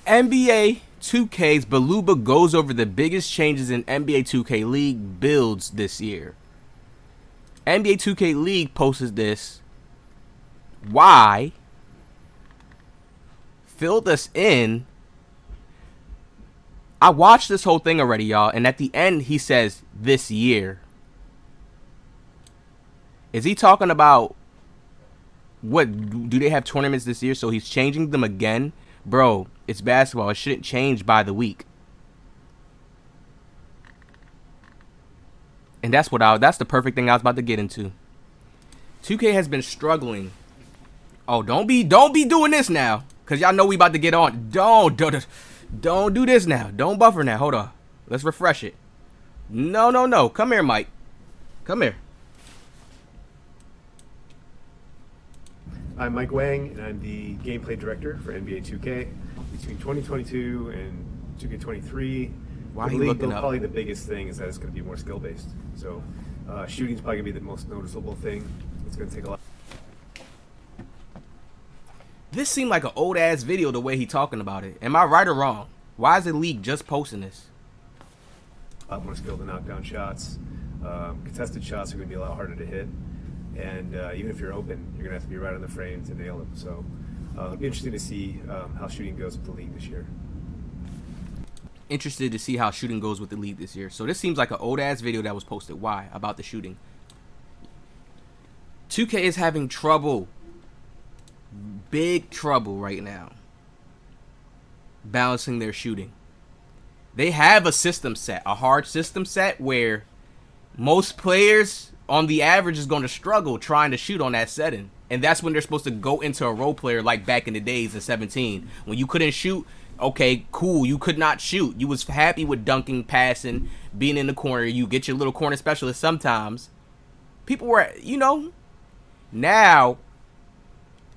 NBA 2K's Baluba goes over the biggest changes in NBA 2K League builds this year. NBA 2K League posted this. Why? Filled us in. I watched this whole thing already, y'all, and at the end he says this year. Is he talking about what? Do they have tournaments this year? So he's changing them again? Bro, it's basketball. It shouldn't change by the week. And that's the perfect thing I was about to get into. 2K has been struggling. Oh, don't be doing this now, cause y'all know we about to get on. Don't do this now. Don't buffer now. Hold on. Let's refresh it. No. Come here, Mike. Come here. I'm Mike Wang, and I'm the gameplay director for NBA 2K. Between 2022 and 2K23, Why are you looking up? Probably the biggest thing is that it's going to be more skill-based. So shooting's probably going to be the most noticeable thing. It's going to take a lot. This seemed like an old-ass video the way he talking about it. Am I right or wrong? Why is the league just posting this? A lot more skill to knock down shots. Contested shots are going to be a lot harder to hit. And even if you're open, you're going to have to be right on the frame to nail them. So it'll be interesting to see how shooting goes with the league this year. Interested to see how shooting goes with the league this year. So this seems like an old-ass video that was posted. Why? About the shooting. 2K is having trouble. Big trouble right now. Balancing their shooting. They have a system set. A hard system set where most players on the average is going to struggle trying to shoot on that setting. And that's when they're supposed to go into a role player like back in the days in 17. When you couldn't shoot, okay, cool, you could not shoot. You was happy with dunking, passing, being in the corner. You get your little corner specialist sometimes. People were, now,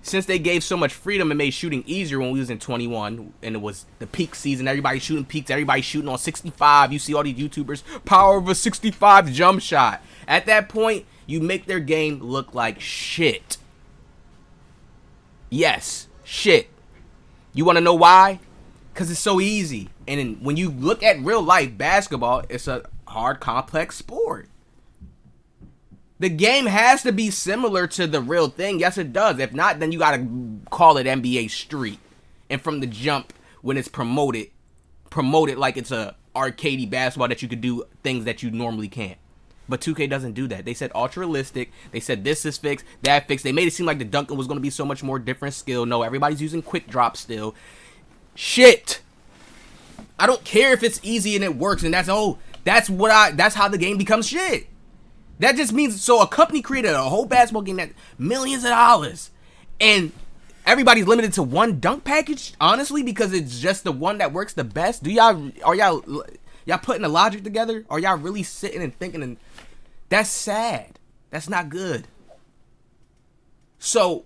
since they gave so much freedom and made shooting easier when we was in 21, and it was the peak season, everybody shooting peaks, everybody shooting on 65. You see all these YouTubers, power of a 65 jump shot. At that point, you make their game look like shit. Yes, shit. You want to know why? Because it's so easy. And when you look at real life basketball, it's a hard, complex sport. The game has to be similar to the real thing. Yes, it does. If not, then you got to call it NBA Street. And from the jump, when it's promote it like it's a arcadey basketball that you could do things that you normally can't. But 2K doesn't do that. They said ultra realistic. They said this is fixed, that fixed. They made it seem like the dunking was going to be so much more different skill. No, everybody's using quick drop still. Shit. I don't care if it's easy and it works and that's how the game becomes shit. That just means, so a company created a whole basketball game that millions of dollars, and everybody's limited to one dunk package, honestly, because it's just the one that works the best. Are y'all putting the logic together? Are y'all really sitting and thinking? And that's sad. That's not good. So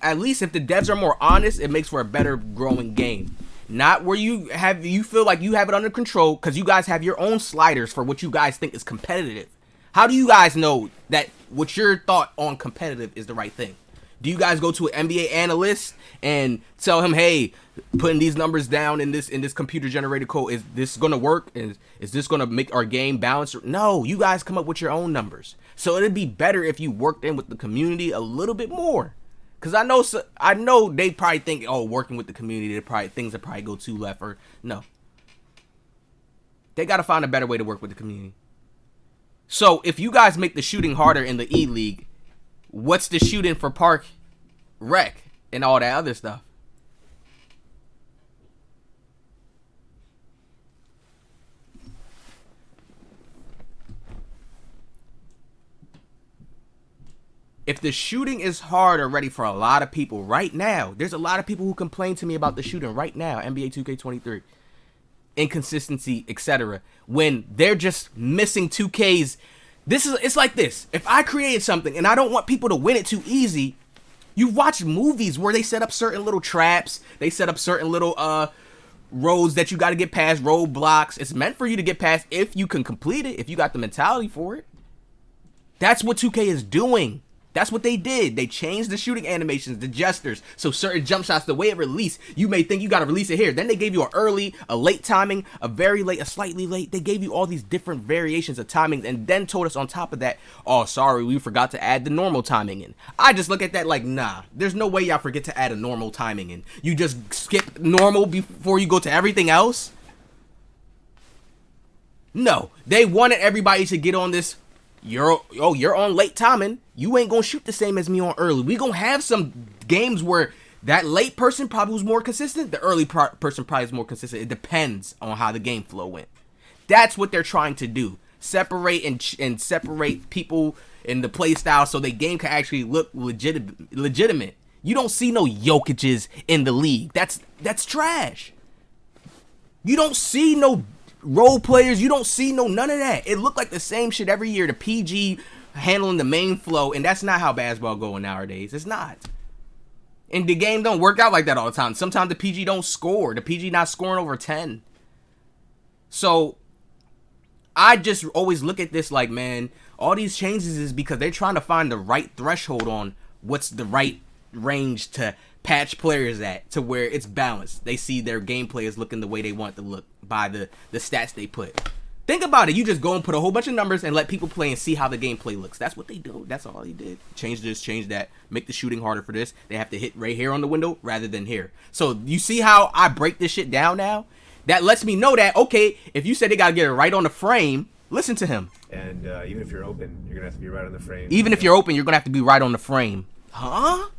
at least if the devs are more honest, it makes for a better growing game. Not where you feel like you have it under control because you guys have your own sliders for what you guys think is competitive. How do you guys know that what your thought on competitive is the right thing? Do you guys go to an NBA analyst and tell him, hey, putting these numbers down in this computer generated code, is this gonna work? Is this gonna make our game balanced? No, you guys come up with your own numbers. So it'd be better if you worked in with the community a little bit more. Cause I know they probably think, oh, working with the community, things that probably go too left. Or no, they gotta find a better way to work with the community. So if you guys make the shooting harder in the E League, what's the shooting for Park Rec and all that other stuff? If the shooting is hard already for a lot of people right now, there's a lot of people who complain to me about the shooting right now, NBA 2K23, inconsistency, etc. When they're just missing 2K's. It's like this. If I create something and I don't want people to win it too easy, you watch movies where they set up certain little traps, they set up certain little roads that you got to get past, roadblocks. It's meant for you to get past if you can complete it, if you got the mentality for it. That's what 2K is doing. That's what they did. They changed the shooting animations, the gestures, so certain jump shots, the way it released, you may think you got to release it here. Then they gave you an early, a late timing, a very late, a slightly late. They gave you all these different variations of timing and then told us on top of that, oh, sorry, we forgot to add the normal timing in. I just look at that like, nah, there's no way y'all forget to add a normal timing in. You just skip normal before you go to everything else? No, they wanted everybody to get on this. You're on late timing. You ain't gonna shoot the same as me on early. We gonna have some games where that late person probably was more consistent. The early person probably is more consistent. It depends on how the game flow went. That's what they're trying to do. Separate and separate people in the play style so the game can actually look legitimate. You don't see no Jokic's in the league. That's trash. You don't see no role players, you don't see none of that. It looked like the same shit every year. The PG handling the main flow, and that's not how basketball going nowadays. It's not. And the game don't work out like that all the time. Sometimes the PG don't score. The PG not scoring over 10. So I just always look at this like, man, all these changes is because they're trying to find the right threshold on what's the right range to patch players at, to where it's balanced. They see their gameplay is looking the way they want it to look by the stats they put. Think about it. You just go and put a whole bunch of numbers and let people play and see how the gameplay looks. That's what they do. That's all they did. Change this, change that, make the shooting harder for this. They have to hit right here on the window rather than here. So you see how I break this shit down now? That lets me know that, okay, if you said they got to get it right on the frame, listen to him. And even if you're open, you're going to have to be right on the frame. Even if you're open, you're going to have to be right on the frame. Huh?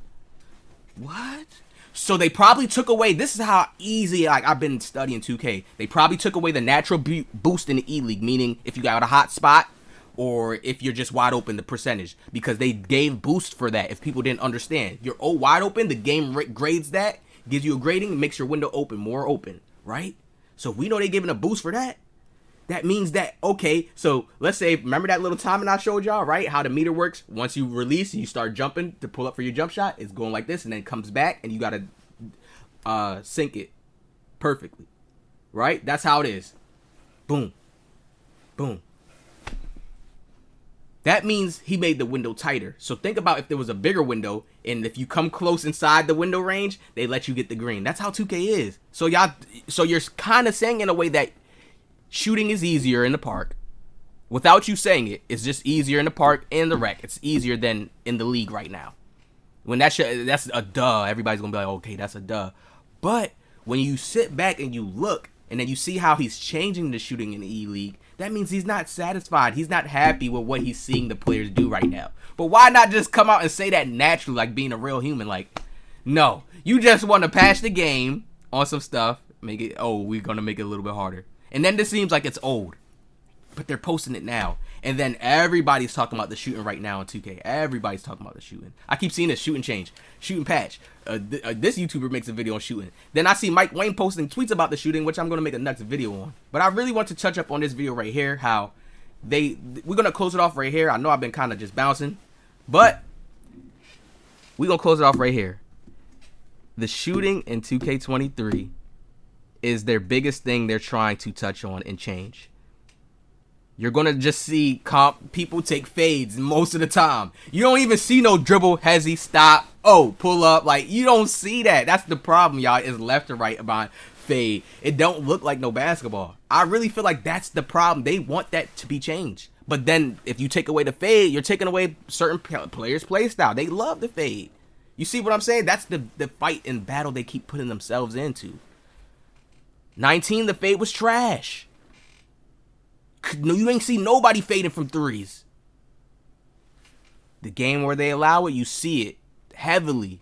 What? So they probably took away, this is how easy, like I've been studying 2K. They probably took away the natural boost in the E-League, meaning if you got a hot spot or if you're just wide open, the percentage. Because they gave boost for that if people didn't understand. You're wide open, the game grades that, gives you a grading, makes your window open, more open, right? So if we know they're giving a boost for that, that means that, okay, so let's say, remember that little timing I showed y'all, right? How the meter works. Once you release and you start jumping to pull up for your jump shot, it's going like this and then it comes back and you got to sync it perfectly, right? That's how it is. Boom. Boom. That means he made the window tighter. So think about if there was a bigger window and if you come close inside the window range, they let you get the green. That's how 2K is. So you're kind of saying in a way that shooting is easier in the park. Without you saying it, it's just easier in the park and the rec. It's easier than in the league right now. When that's a duh. Everybody's going to be like, okay, that's a duh. But when you sit back and you look and then you see how he's changing the shooting in the E-League, that means he's not satisfied. He's not happy with what he's seeing the players do right now. But why not just come out and say that naturally, like being a real human? Like, no, you just want to patch the game on some stuff. Make it, oh, we're going to make it a little bit harder. And then this seems like it's old. But they're posting it now. And then everybody's talking about the shooting right now in 2K. Everybody's talking about the shooting. I keep seeing this shooting change. Shooting patch. This YouTuber makes a video on shooting. Then I see Mike Wang posting tweets about the shooting, which I'm going to make a next video on. But I really want to touch up on this video right here. How we're going to close it off right here. I know I've been kind of just bouncing. But we're going to close it off right here. The shooting in 2K23 is their biggest thing they're trying to touch on and change. You're going to just see people take fades most of the time. You don't even see no dribble, hezzy, stop, pull up. Like, you don't see that. That's the problem, y'all, is left to right about fade. It don't look like no basketball. I really feel like that's the problem. They want that to be changed. But then if you take away the fade, you're taking away certain players' play style. They love the fade. You see what I'm saying? That's the fight and battle they keep putting themselves into. 19, the fade was trash. No, you ain't see nobody fading from threes. The game where they allow it, you see it heavily.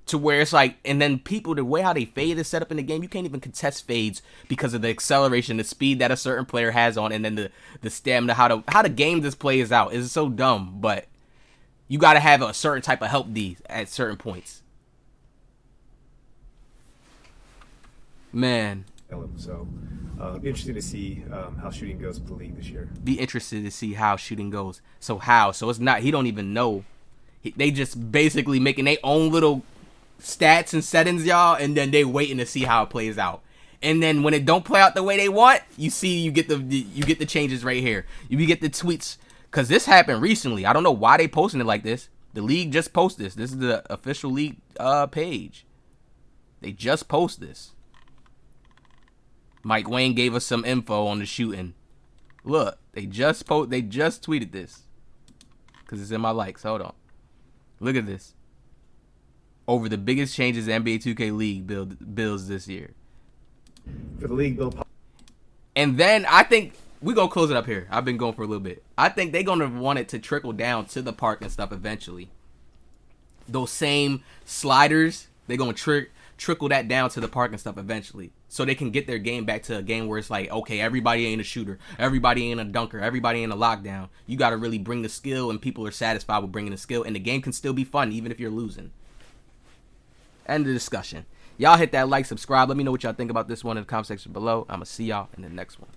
To where it's like, and then people, the way how they fade is set up in the game, you can't even contest fades because of the acceleration, the speed that a certain player has on, and then the stamina, how the game this plays out is so dumb. But you got to have a certain type of help D at certain points. Man. So, be interesting to see how shooting goes with the league this year. Be interested to see how shooting goes. So how? So it's not, he don't even know. They just basically making their own little stats and settings, y'all, and then they waiting to see how it plays out. And then when it don't play out the way they want, you get the changes right here. You get the tweets, because this happened recently. I don't know why they posting it like this, The league just posted this. This is the official league page. They just post this. Mike Wang gave us some info on the shooting. Look, they just tweeted this. Because it's in my likes. Hold on. Look at this. Over the biggest changes the NBA 2K League builds this year. For the league build. And then I think we're going to close it up here. I've been going for a little bit. I think they're going to want it to trickle down to the park and stuff eventually. Those same sliders, they're going to trickle that down to the park and stuff eventually. So they can get their game back to a game where it's like, okay, everybody ain't a shooter. Everybody ain't a dunker. Everybody ain't a lockdown. You got to really bring the skill, and people are satisfied with bringing the skill. And the game can still be fun even if you're losing. End of discussion. Y'all hit that like, subscribe. Let me know what y'all think about this one in the comment section below. I'm going to see y'all in the next one.